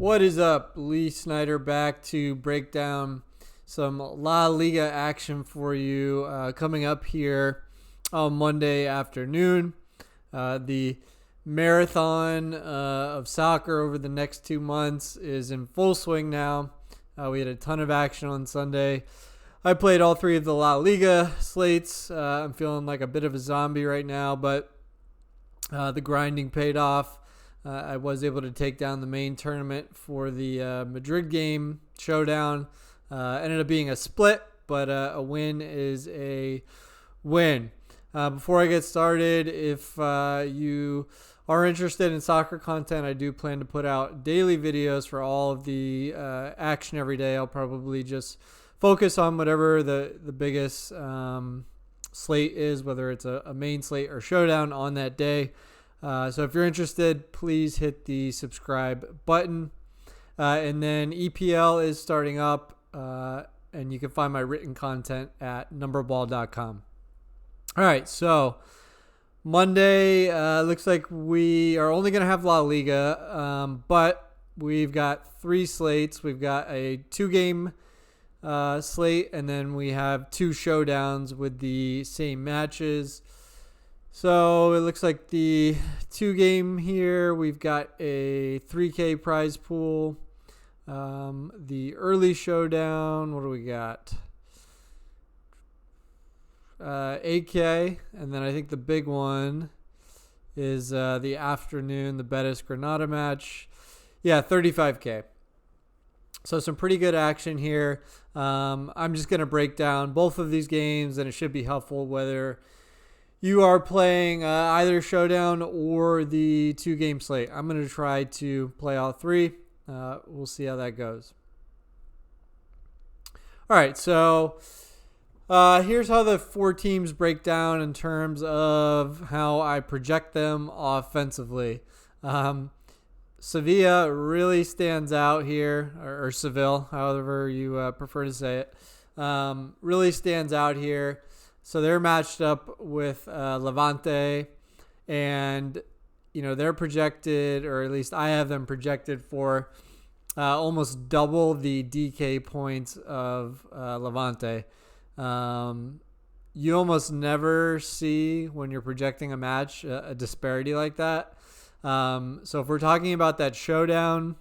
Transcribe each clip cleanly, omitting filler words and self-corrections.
What is up? Lee Snyder back to break down some La Liga action for you coming up here on Monday afternoon. The marathon of soccer over the next 2 months is in full swing now. We had a ton of action on Sunday. I played all three of the La Liga slates. I'm feeling like a bit of a zombie right now, but the grinding paid off. I was able to take down the main tournament for the Madrid game, Showdown. Ended up being a split, but a win is a win. Before I get started, if you are interested in soccer content, I do plan to put out daily videos for all of the action every day. I'll probably just focus on whatever the biggest slate is, whether it's a main slate or Showdown on that day. So if you're interested, please hit the subscribe button. And then EPL is starting up, and you can find my written content at numberball.com. All right, so Monday looks like we are only going to have La Liga, but we've got 3 slates. We've got a 2-game slate, and then we have 2 showdowns with the same matches. So it looks like the 2-game here, we've got a 3K prize pool. The early showdown, what do we got? 8K, and then I think the big one is the afternoon, the Betis Granada match. Yeah, 35K. So some pretty good action here. I'm just going to break down both of these games, and it should be helpful whether you are playing either Showdown or the 2-game slate. I'm going to try to play all 3. We'll see how that goes. All right, so here's how the 4 teams break down in terms of how I project them offensively. Sevilla really stands out here, or Seville, however you prefer to say it. Really stands out here. So they're matched up with Levante, and they're projected, or at least I have them projected for almost double the DK points of Levante. You almost never see, when you're projecting a match, a disparity like that. So if we're talking about that showdown,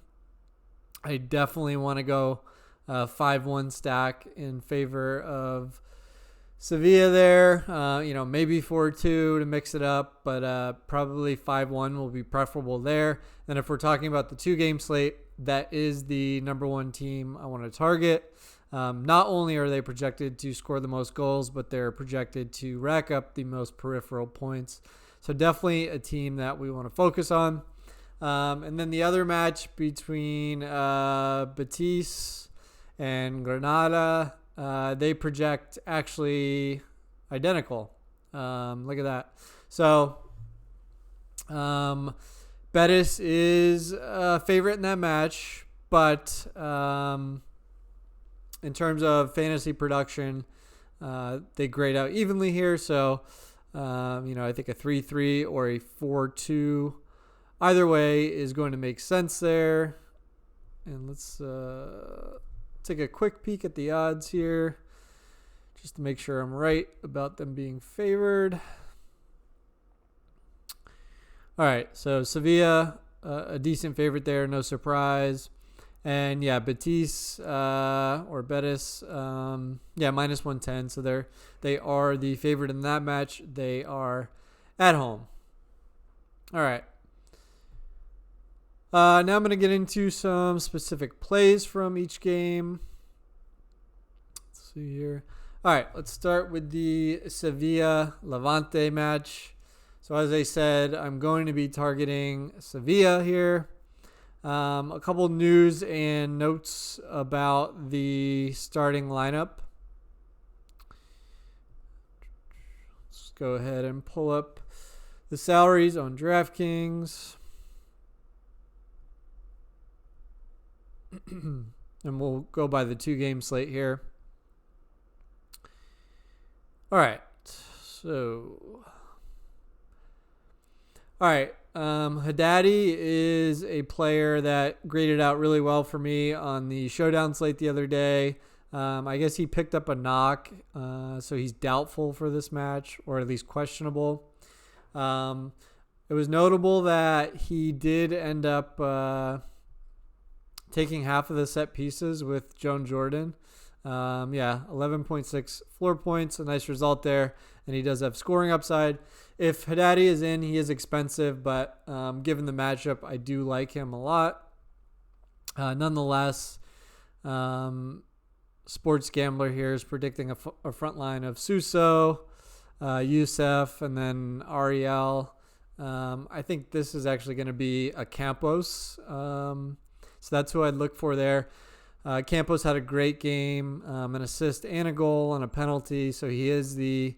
I definitely want to go 5-1 stack in favor of Sevilla there. Maybe 4-2 to mix it up, but probably 5-1 will be preferable there. And if we're talking about the 2-game slate, that is the number 1 team I want to target. Not only are they projected to score the most goals, but they're projected to rack up the most peripheral points. So definitely a team that we want to focus on. And then the other match between Betis and Granada, they project actually identical. Look at that. So Betis is a favorite in that match, but in terms of fantasy production, they grade out evenly here. So, I think a 3-3 or a 4-2, either way is going to make sense there. And let's take a quick peek at the odds here, just to make sure I'm right about them being favored. All right, so Sevilla, a decent favorite there, no surprise. And yeah, Betis or Betis, minus 110. So they are the favorite in that match. They are at home. All right. Now I'm going to get into some specific plays from each game. Let's see here. All right, let's start with the Sevilla-Levante match. So as I said, I'm going to be targeting Sevilla here. A couple news and notes about the starting lineup. Let's go ahead and pull up the salaries on DraftKings. And we'll go by the 2-game slate here. All right. Haddadi is a player that graded out really well for me on the Showdown slate the other day. I guess he picked up a knock, so he's doubtful for this match, or at least questionable. It was notable that he did end up taking half of the set pieces with Joan Jordan. 11.6 floor points, a nice result there, and he does have scoring upside. If Haddadi is in, he is expensive, but given the matchup, I do like him a lot. Nonetheless, Sports Gambler here is predicting a front line of Suso, Youssef, and then Ariel. I think this is actually going to be a Campos, so that's who I'd look for there. Campos had a great game, an assist and a goal and a penalty, so he is the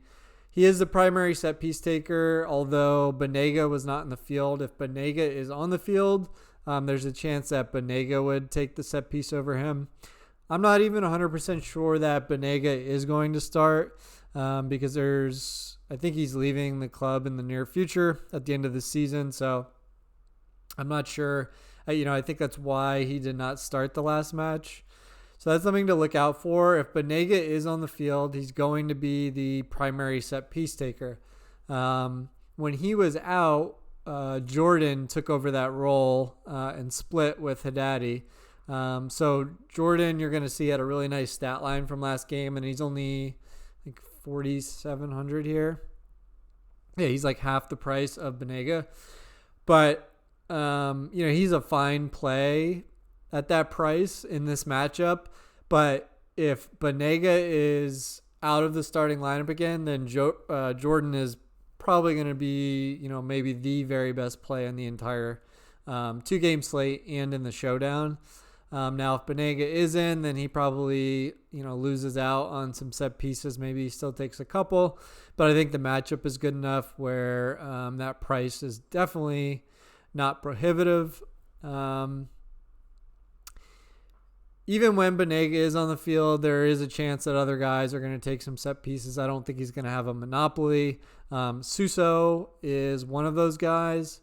primary set piece taker, although Banega was not in the field. If Banega is on the field, there's a chance that Banega would take the set piece over him. I'm not even 100% sure that Banega is going to start because I think he's leaving the club in the near future at the end of the season, so I'm not sure. I think that's why he did not start the last match. So that's something to look out for. If Banega is on the field, he's going to be the primary set piece taker. When he was out, Jordan took over that role and split with Haddadi. So Jordan, you're going to see, had a really nice stat line from last game, and he's only like 4,700 here. Yeah, he's like half the price of Banega. But he's a fine play at that price in this matchup. But if Banega is out of the starting lineup again, then Jordan is probably going to be, maybe the very best play in the entire 2-game slate and in the Showdown. Now, if Banega is in, then he probably, loses out on some set pieces. Maybe he still takes a couple. But I think the matchup is good enough where that price is definitely not prohibitive. Even when Banega is on the field, there is a chance that other guys are going to take some set pieces. I don't think he's going to have a monopoly. Suso is one of those guys.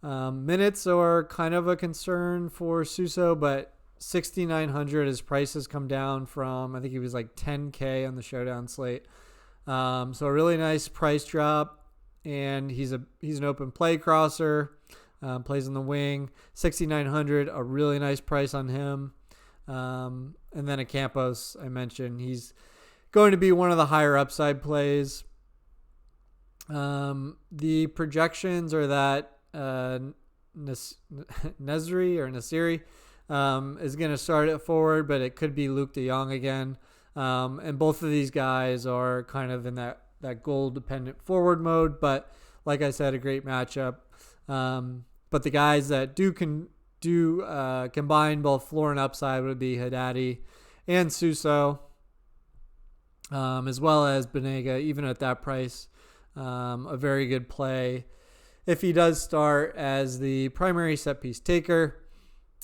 Minutes are kind of a concern for Suso, but 6,900, his price has come down from, I think he was like 10K on the Showdown slate. So a really nice price drop, and he's an open play crosser. Plays on the wing. 6,900, a really nice price on him. And then a Campos, I mentioned. He's going to be one of the higher upside plays. The projections are that Nasiri is going to start it forward, but it could be Luke de Jong again. And both of these guys are kind of in that goal-dependent forward mode. But like I said, a great matchup. But the guys that do combine both floor and upside would be Haddadi and Suso, as well as Banega, even at that price. A very good play if he does start as the primary set piece taker.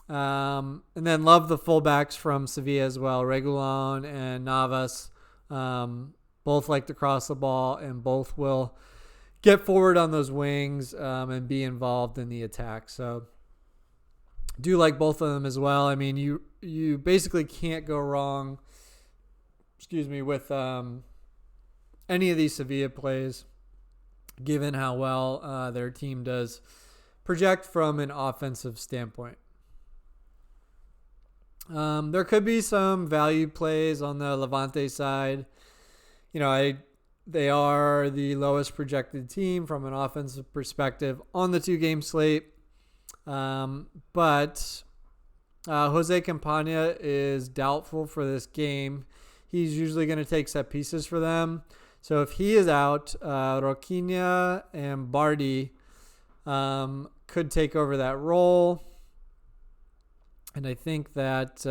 And then love the fullbacks from Sevilla as well, Reguilon and Navas. Both like to cross the ball, and both will get forward on those wings and be involved in the attack. So do like both of them as well. I mean, you basically can't go wrong, with any of these Sevilla plays, given how well their team does project from an offensive standpoint. There could be some value plays on the Levante side. They are the lowest projected team from an offensive perspective on the 2-game slate. But Jose Campana is doubtful for this game. He's usually going to take set pieces for them. So if he is out, Roquinha and Bardi could take over that role. And I think that,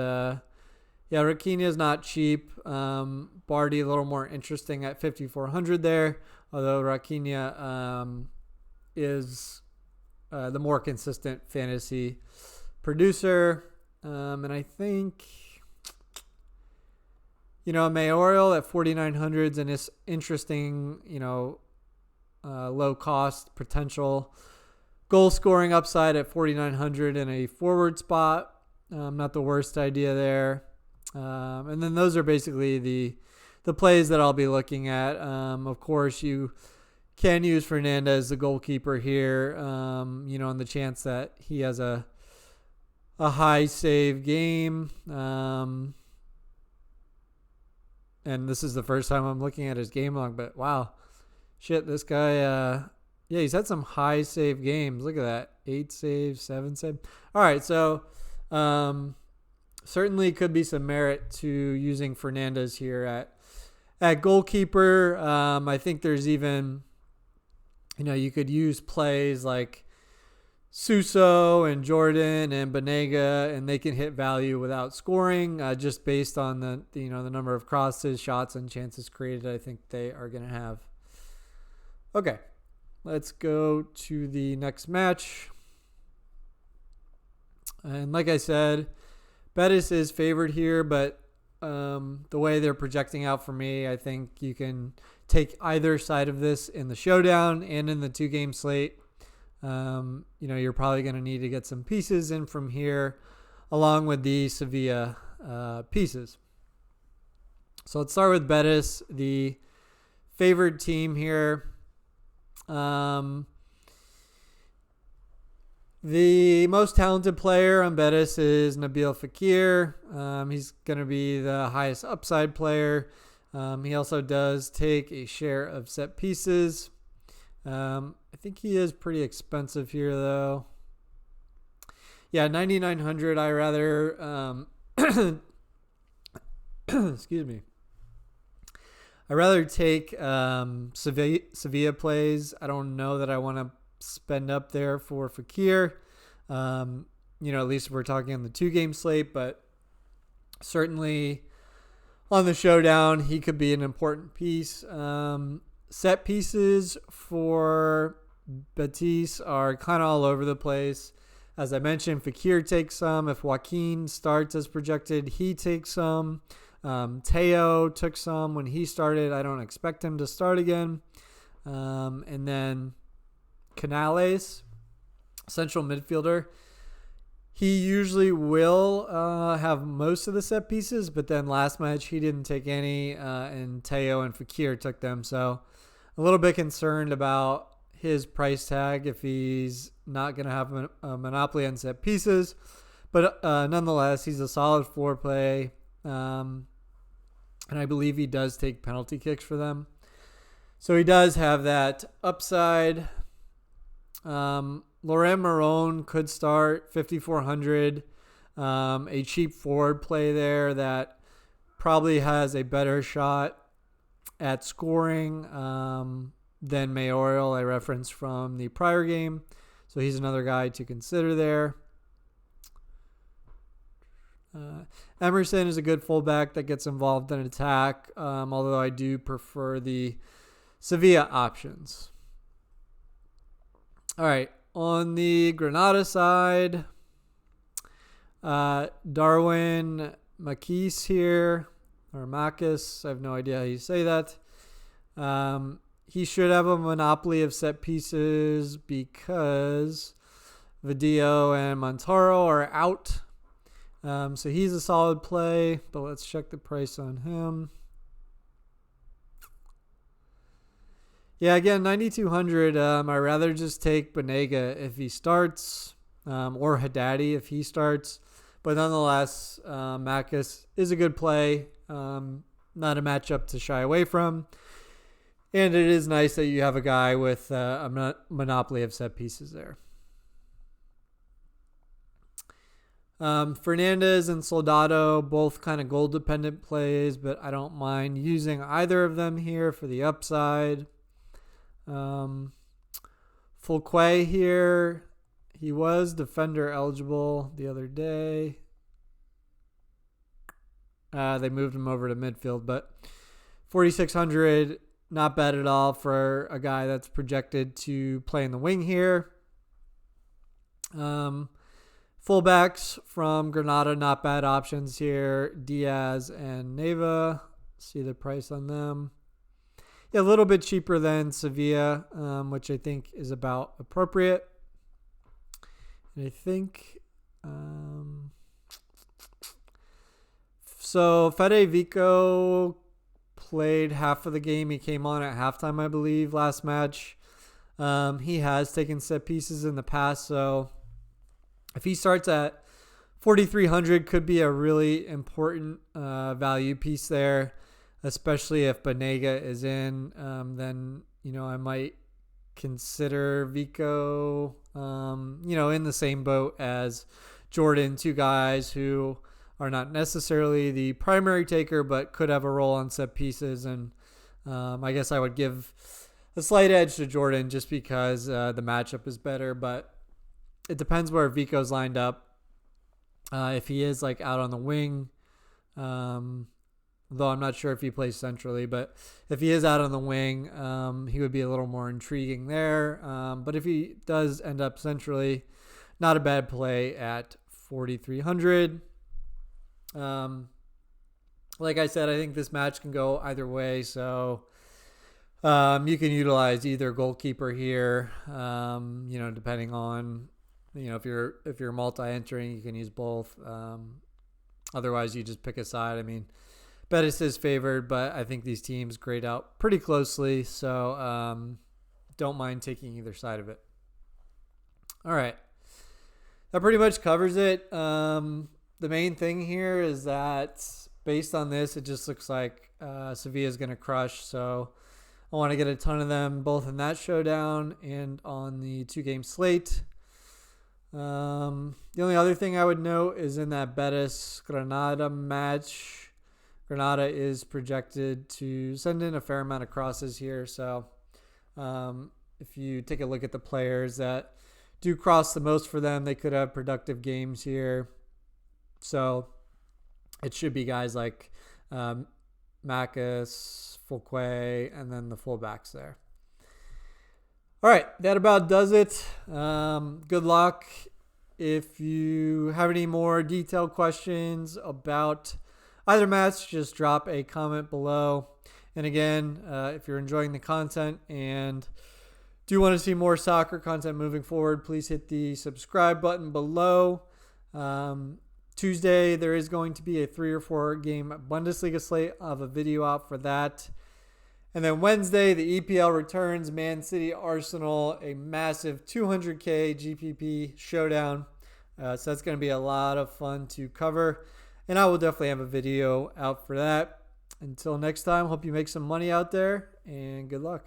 Roquinha is not cheap. Bardi a little more interesting at 5,400 there, although Roquinha is the more consistent fantasy producer. And I think, Mayoral at 4,900 is an interesting, low cost potential Goal scoring upside at 4,900 in a forward spot. Not the worst idea there. And then those are basically the plays that I'll be looking at. Of course, you can use Fernandez, the goalkeeper here, on the chance that he has a high save game. And this is the first time I'm looking at his game log, but wow. Shit, this guy, he's had some high save games. Look at that. 8 saves, 7 saves. All right, so certainly could be some merit to using Fernandez here at goalkeeper. I think there's even, you could use plays like Suso and Jordan and Banega, and they can hit value without scoring, just based on the number of crosses, shots, and chances created. I think they are going to have. Okay, let's go to the next match. And like I said, Betis is favored here, but the way they're projecting out for me, I think you can take either side of this in the showdown and in the 2-game slate. You're probably going to need to get some pieces in from here along with the Sevilla pieces. So let's start with Betis, the favored team here. The most talented player on Betis is Nabil Fekir. He's going to be the highest upside player. He also does take a share of set pieces. I think he is pretty expensive here, though. Yeah, 9,900. I rather, excuse me. I rather take Sevilla plays. I don't know that I want to spend up there for Fekir. At least we're talking on the 2-game slate, but certainly on the showdown, he could be an important piece. Set pieces for Betis are kind of all over the place. As I mentioned, Fekir takes some. If Joaquin starts as projected, he takes some. Teo took some when he started. I don't expect him to start again. And then Canales, central midfielder. He usually will have most of the set pieces, but then last match he didn't take any, and Teo and Fekir took them. So a little bit concerned about his price tag if he's not going to have a monopoly on set pieces. But nonetheless, he's a solid floor play. And I believe he does take penalty kicks for them. So he does have that upside. Laurent Marone could start 5,400. A cheap forward play there that probably has a better shot at scoring than Mayoral, I referenced from the prior game. So he's another guy to consider there. Emerson is a good fullback that gets involved in attack, although I do prefer the Sevilla options. All right, on the Granada side, Darwin Makis here, or Makis, I have no idea how you say that. He should have a monopoly of set pieces because Vidio and Montaro are out. So he's a solid play, but let's check the price on him. Yeah, again, 9,200. I'd rather just take Banega if he starts, or Haddadi if he starts. But nonetheless, Makis is a good play. Not a matchup to shy away from. And it is nice that you have a guy with a monopoly of set pieces there. Fernandez and Soldado, both kind of goal-dependent plays, but I don't mind using either of them here for the upside. Fulquay here, he was defender eligible the other day. They moved him over to midfield, but 4,600, not bad at all for a guy that's projected to play in the wing here. Fullbacks from Granada, not bad options here. Diaz and Neva. See the price on them. Yeah, a little bit cheaper than Sevilla, which I think is about appropriate. And I think so Fede Vico played half of the game. He came on at halftime, I believe, last match. He has taken set pieces in the past, so if he starts at 4,300, could be a really important value piece there, especially if Banega is in. Then I might consider Vico, in the same boat as Jordan, two guys who are not necessarily the primary taker, but could have a role on set pieces. And I guess I would give a slight edge to Jordan just because the matchup is better, but it depends where Vico's lined up. If he is like out on the wing, though I'm not sure if he plays centrally, but if he is out on the wing, he would be a little more intriguing there. But if he does end up centrally, not a bad play at 4,300. Like I said, I think this match can go either way, so you can utilize either goalkeeper here, depending on, if you're multi-entering, you can use both. Otherwise, you just pick a side. I mean, Betis is favored, but I think these teams grade out pretty closely, so don't mind taking either side of it. All right. That pretty much covers it. The main thing here is that based on this, it just looks like Sevilla is going to crush, so I want to get a ton of them both in that showdown and on the 2-game slate. The only other thing I would note is in that Betis-Granada match, Granada is projected to send in a fair amount of crosses here. So if you take a look at the players that do cross the most for them, they could have productive games here. So it should be guys like Macus, Fulque, and then the fullbacks there. All right, that about does it. Good luck. If you have any more detailed questions about either match, just drop a comment below. And again, if you're enjoying the content and do want to see more soccer content moving forward, please hit the subscribe button below. Tuesday, there is going to be a 3 or 4 game Bundesliga slate. I'll have a video out for that. And then Wednesday, the EPL returns, Man City, Arsenal, a massive 200K GPP showdown. So that's going to be a lot of fun to cover. And I will definitely have a video out for that. Until next time, hope you make some money out there, and good luck.